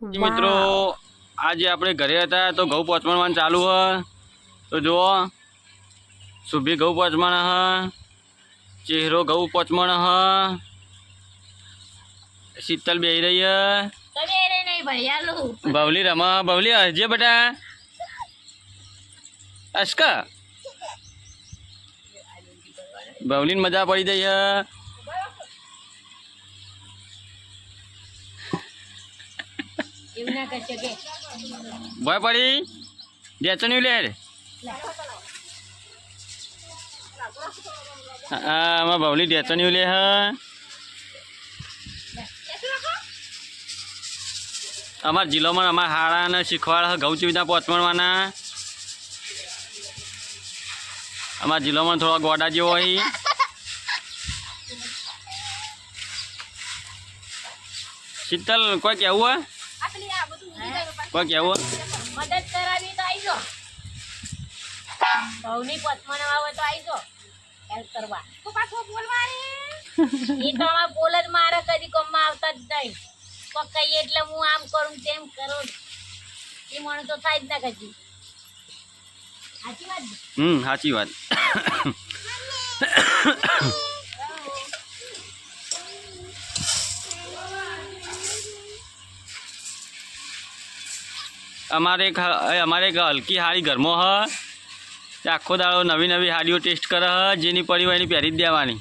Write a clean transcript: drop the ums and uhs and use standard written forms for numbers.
મિત્રો આજે આપણે ઘરે હતા તો ઘઉં પહોંચવાનું ચાલુ હ તો જુઓ સુભી ઘઉં પહોંચવાના હ ચહેરો ઘઉં પહોંચવાના હ શીતલ બેહી રહી હ બવલી રમા બવલી હજે બેટા અશકા બવલીને મજા પડી જઈ હ ભય પડી ડેચન્યું લે હા આમાં બવલી ડેચન્યું લે હ અમારા જિલ્લામાં અમારા હારાને શીખવાડ ઘઉં ચીવીના પહોંચવાના અમારા જિલ્લામાં થોડા ગોડા જેવો હોય શીતલ કોઈ કેવું કોઈ કેવું મદદ કરાવી તો આવી જો ઘઉંની પથમણ આવે તો આવી જો હેલ્પ કરવા તો પાછો બોલવાની એ તો આમાં બોલ જ મારે કદી કોમમાં આવતા જ નહીં કોક કહીએ એટલે હું આમ કરું તેમ કરું એ મને તો થાય જ ના કદી સાચી વાત સાચી વાત અમારે એક હલકી હાડી ઘરમાં હ આખો દાડો નવી નવી હાડીઓ ટેસ્ટ કરે હ જેની પડી હોય એની પહેરી જ દેવાની